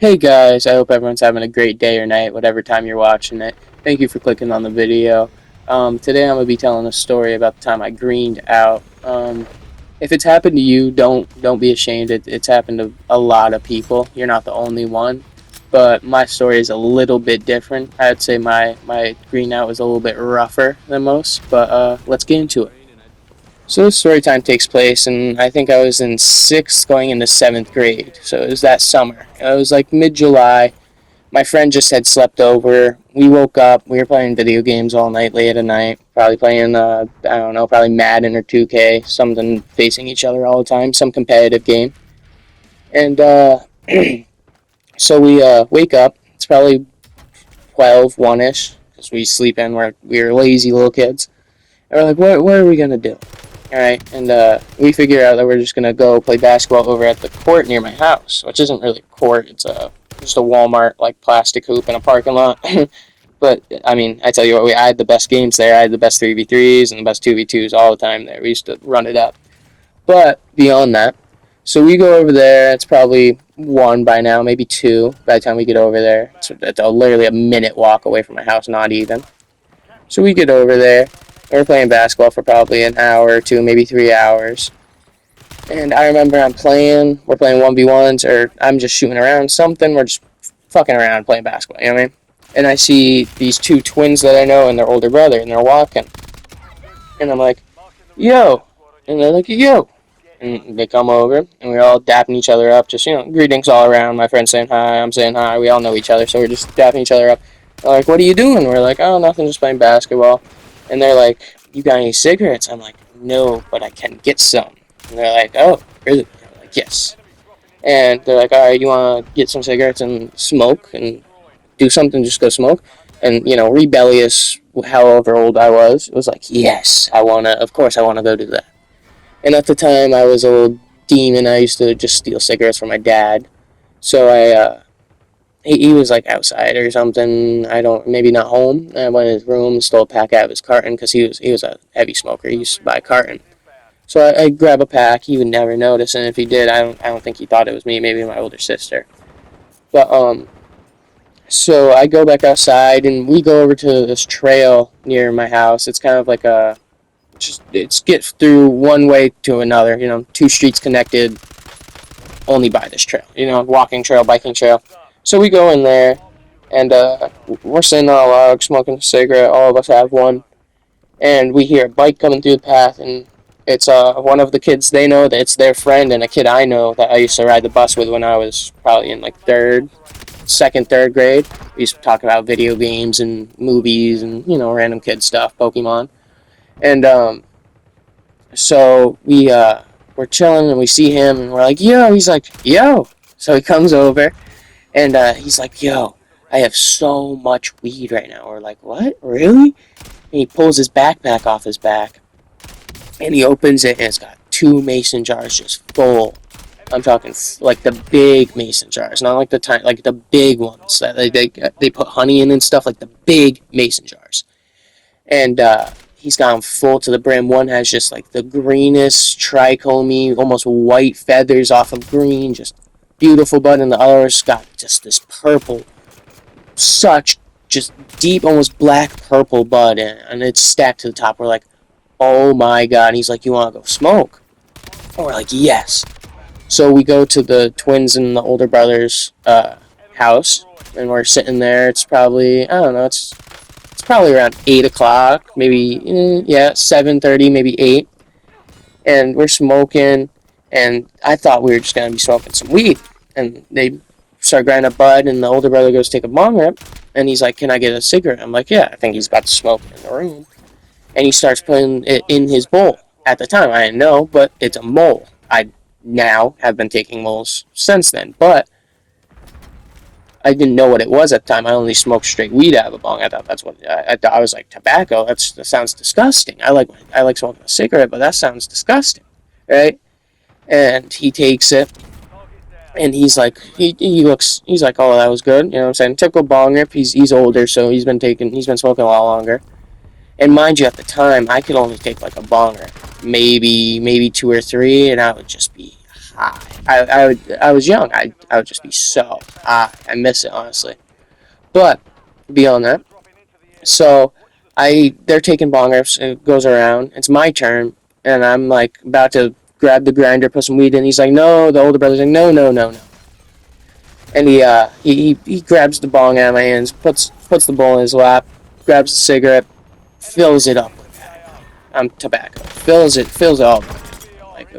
Hey guys, I hope everyone's having a great day or night, whatever time you're watching it. Thank you for clicking on the video. Today I'm gonna be telling a story about the time I greened out. If it's happened to you, don't be ashamed. It's happened to a lot of people. You're not the only one. But my story is a little bit different. I'd say my green out was a little bit rougher than most. But let's get into it. So the story time takes place, and I think I was in sixth, going into seventh grade. So it was that summer. It was like mid-July. My friend just had slept over. We woke up. We were playing video games all night, late at night. Probably playing, I don't know, probably Madden or 2K, something facing each other all the time, some competitive game. And so we wake up. It's probably 12, 1-ish, because we sleep in. We were lazy little kids. And we're like, what are we going to do? All right, and we figure out that we're just gonna go play basketball over at the court near my house, which isn't really a court; it's just a Walmart like plastic hoop in a parking lot. But I mean, I tell you what, I had the best games there. I had the best 3v3s and the best 2v2s all the time there. We used to run it up. But beyond that, so we go over there. It's probably 1 by now, maybe 2 by the time we get over there. It's literally a minute walk away from my house, not even. So we get over there. We're playing basketball for probably an hour or two, maybe 3 hours. And I remember we're playing 1v1s, or I'm just shooting around something. We're just fucking around playing basketball, you know what I mean? And I see these two twins that I know and their older brother, and they're walking. And I'm like, yo. And they're like, yo. And they come over, and we're all dapping each other up, just, greetings all around. My friend's saying hi, I'm saying hi. We all know each other, so we're just dapping each other up. They're like, what are you doing? We're like, oh, nothing, just playing basketball. And they're like, you got any cigarettes? I'm like, no, but I can get some. And they're like, oh, really? I'm like, yes. And they're like, all right, you want to get some cigarettes and smoke and do something, just go smoke? And, rebellious, however old I was like, yes, of course I want to go do that. And at the time, I was a little demon. I used to just steal cigarettes from my dad. So he was like outside or something. Maybe not home. I went in his room and stole a pack out of his carton because he was a heavy smoker. He used to buy a carton. So I grab a pack. He would never notice, and if he did, I don't think he thought it was me. Maybe my older sister. But so I go back outside and we go over to this trail near my house. It's kind of like it's get through one way to another. 2 streets connected only by this trail. Walking trail, biking trail. So we go in there, and we're sitting on a log, smoking a cigarette. All of us have one, and we hear a bike coming through the path, and it's one of the kids they know that it's their friend, and a kid I know that I used to ride the bus with when I was probably in like second, third grade. We used to talk about video games and movies and random kid stuff, Pokemon, and so we're chilling and we see him and we're like, yo. He's like, yo. So he comes over. And he's like, yo, I have so much weed right now. We're like, what? Really? And he pulls his backpack off his back. And he opens it, and it's got 2 mason jars just full. I'm talking like the big mason jars, not like the tiny, like the big ones that they put honey in and stuff, like the big mason jars. And he's got them full to the brim. One has just like the greenest, trichomy, almost white feathers off of green, just beautiful bud, and the other's got just this purple, such just deep, almost black purple bud, and it's stacked to the top. We're like, oh my god. And he's like, you want to go smoke? And we're like, yes. So we go to the twins and the older brother's house, and we're sitting there. It's probably, I don't know, it's probably around 8 o'clock, maybe, 7:30, maybe 8, and we're smoking. And I thought we were just going to be smoking some weed. And they start grinding a bud, and the older brother goes to take a bong rip. And he's like, can I get a cigarette? I'm like, yeah, I think he's about to smoke in the room. And he starts putting it in his bowl. At the time, I didn't know, but it's a mole. I now have been taking moles since then. But I didn't know what it was at the time. I only smoked straight weed out of a bong. I thought that's what I thought. I was like, tobacco? That sounds disgusting. I like smoking a cigarette, but that sounds disgusting, right? And he takes it, and he's like, he's like, oh, that was good, what I'm saying? Typical bong rip. He's older, so he's been smoking a lot longer. And mind you, at the time, I could only take like a bong rip, maybe 2 or 3, and I would just be I was young. I would just be so high. I miss it, honestly. But beyond that, so they're taking bong rips. It goes around. It's my turn, and I'm like about to grab the grinder, put some weed in. He's like, no. The older brother's like, no, no, no, no. And he grabs the bong out of my hands, puts the bowl in his lap, grabs the cigarette, fills it up with tobacco, fills it all up. Like,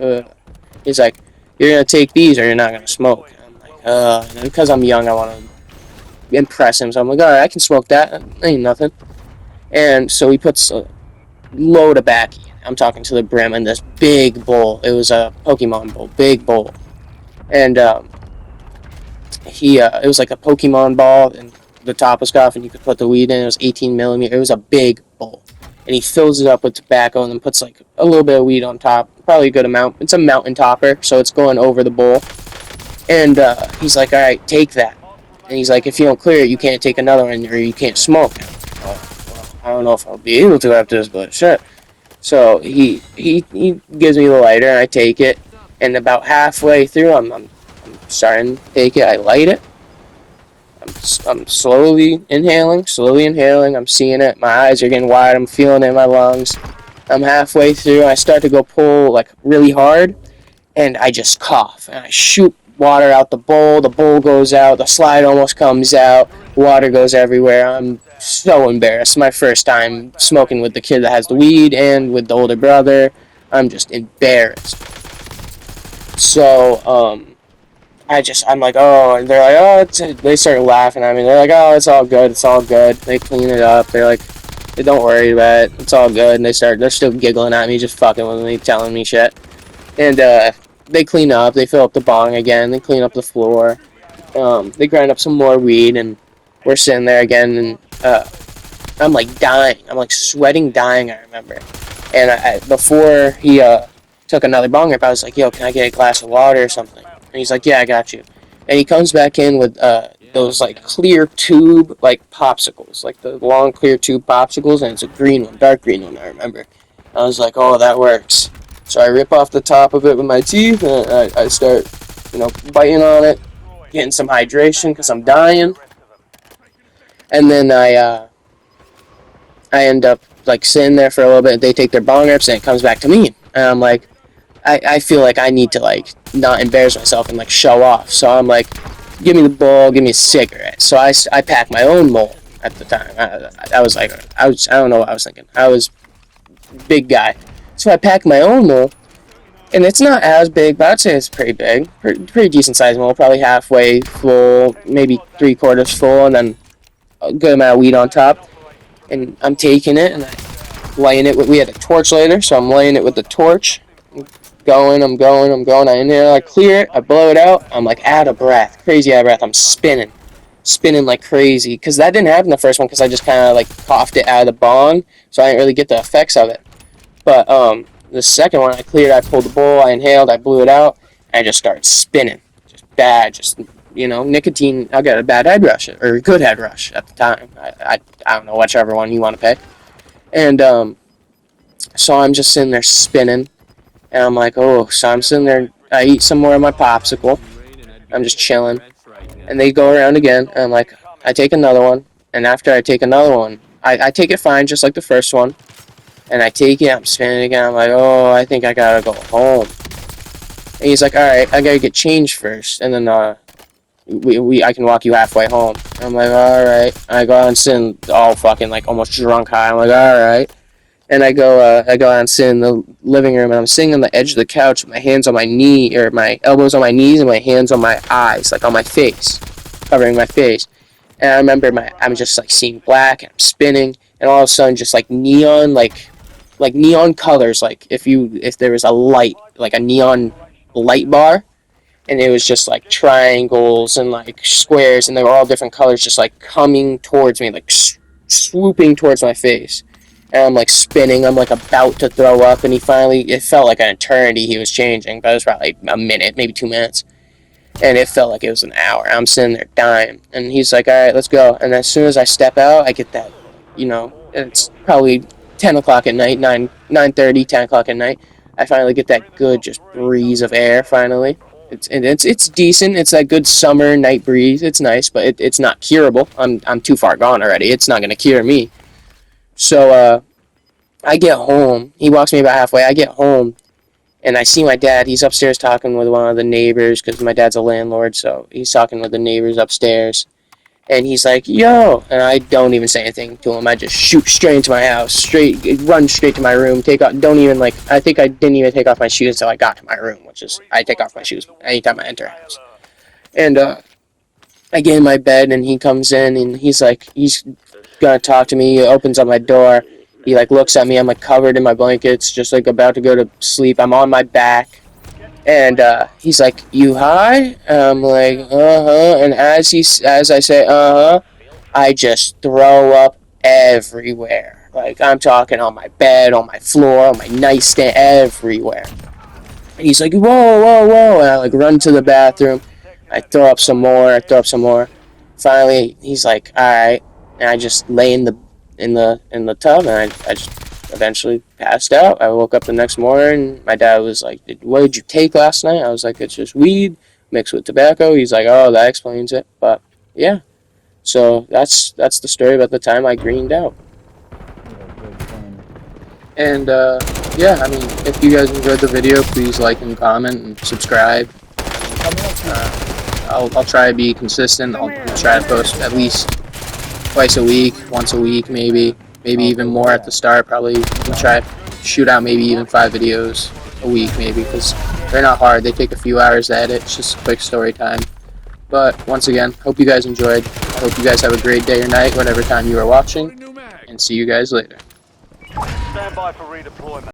he's like, you're gonna take these or you're not gonna smoke. I'm like, and because I'm young, I want to impress him, so I'm like, all right, I can smoke that. Ain't nothing. And so he puts a load of backy. I'm talking to the brim in this big bowl. It was a Pokemon bowl, big bowl, and it was like a Pokemon ball, and the top was off, and you could put the weed in. It was 18 millimeter. It was a big bowl, and he fills it up with tobacco, and then puts like a little bit of weed on top, probably a good amount. It's a mountain topper, so it's going over the bowl. And he's like, "All right, take that." And he's like, "If you don't clear it, you can't take another one, or you can't smoke." Well, I don't know if I'll be able to after this, but shit. So he gives me the lighter, and I take it. And about halfway through, I'm starting to take it. I light it. I'm slowly inhaling. I'm seeing it. My eyes are getting wide. I'm feeling it in my lungs. I'm halfway through, and I start to go pull like really hard, and I just cough, and I shoot water out the bowl. The bowl goes out. The slide almost comes out. Water goes everywhere. I'm so embarrassed. My first time smoking with the kid that has the weed and with the older brother. I'm just embarrassed. So, I'm like, oh, and they're like, they start laughing at me. They're like, oh, it's all good. It's all good. They clean it up. They're like, don't worry about it. It's all good. And they're still giggling at me, just fucking with me, telling me shit. And, they clean up. They fill up the bong again. They clean up the floor. They grind up some more weed, and we're sitting there again, and, I'm like dying. I'm like sweating, dying, I remember. And before he took another bong rip, I was like, yo, can I get a glass of water or something? And he's like, yeah, I got you. And he comes back in with those like clear tube like popsicles, like the long clear tube popsicles, and it's a green one, dark green one, I remember. I was like, oh, that works. So I rip off the top of it with my teeth, and I start, biting on it, getting some hydration because I'm dying. And then I end up like sitting there for a little bit. They take their bong rips, and it comes back to me, and I'm like, I feel like I need to like not embarrass myself and like show off. So I'm like, give me the bowl, give me a cigarette. So I packed my own mold at the time. I was like, I don't know what I was thinking. I was big guy, so I packed my own mold, and it's not as big, but I'd say it's pretty big, pretty decent sized mold, probably halfway full, maybe 3/4 full, and then a good amount of weed on top. And I'm taking it and I'm lighting it. We had a torch lighter, so I'm lighting it with the torch. I'm going. I inhale, I clear it, I blow it out. I'm like out of breath, crazy out of breath. I'm spinning like crazy. Because that didn't happen the first one, because I just kind of like coughed it out of the bong, so I didn't really get the effects of it. But the second one, I cleared, I pulled the bowl, I inhaled, I blew it out, and I just started spinning. Just bad, nicotine. I got a bad head rush, or a good head rush at the time. I don't know, whichever one you want to pick. And so I'm just sitting there spinning, and I'm like, oh, so I'm sitting there, I eat some more of my popsicle, I'm just chilling, and they go around again, and I'm like, I take another one, and after I take another one, I take it fine, just like the first one, and I take it, I'm spinning again, I'm like, oh, I think I gotta go home. And he's like, alright, I gotta get changed first, and then, I can walk you halfway home. I'm like, alright. I go out and sit all fucking, like, almost drunk high. I'm like, alright. And I go out and sit in the living room, and I'm sitting on the edge of the couch with my hands on my knee, or my elbows on my knees, and my hands on my eyes, like on my face, covering my face. And I remember I'm just, like, seeing black, and I'm spinning, and all of a sudden, just, like, neon, like neon colors, like, if there was a light, like a neon light bar, and it was just like triangles and like squares, and they were all different colors, just like coming towards me, like swooping towards my face. And I'm like spinning, I'm like about to throw up, and it felt like an eternity he was changing, but it was probably a minute, maybe 2 minutes. And it felt like it was an hour. I'm sitting there dying, and he's like, alright, let's go. And as soon as I step out, I get that, it's probably 10 o'clock at night, 9:30, 10 o'clock at night. I finally get that good just breeze of air, finally. It's decent. It's that good summer night breeze. It's nice, but it's not curable. I'm too far gone already. It's not gonna cure me. So I get home. He walks me about halfway. I get home and I see my dad. He's upstairs talking with one of the neighbors because my dad's a landlord. So he's talking with the neighbors upstairs. And he's like, "Yo," and I don't even say anything to him. I just shoot straight into my house, run straight to my room. Take off. Don't even like. I think I didn't even take off my shoes until I got to my room, which is I take off my shoes anytime I enter a house. And I get in my bed, and he comes in, and he's gonna talk to me. He opens up my door. He like looks at me. I'm like covered in my blankets, just like about to go to sleep. I'm on my back. And he's like, "You high?" I'm like, "Uh-huh." And as I say, "Uh-huh," I just throw up everywhere. Like I'm talking on my bed, on my floor, on my nightstand, everywhere. And he's like, "Whoa, whoa, whoa!" And I like run to the bathroom. I throw up some more. I throw up some more. Finally, he's like, "All right," and I just lay in the tub, and I just eventually passed out. I woke up the next morning. My dad was like, "What did you take last night?" I was like, "It's just weed mixed with tobacco." He's like, "Oh, that explains it." But yeah, so that's the story about the time I greened out. And yeah, I mean, if you guys enjoyed the video, please like and comment and subscribe. I'll try to be consistent. I'll try to post at least twice a week, once a week, maybe even more at the start. Probably we'll try to shoot out maybe even 5 videos a week, maybe, because they're not hard. They take a few hours to edit. It's just quick story time. But once again, hope you guys enjoyed. I hope you guys have a great day or night, whatever time you are watching, and see you guys later. Stand by for redeployment.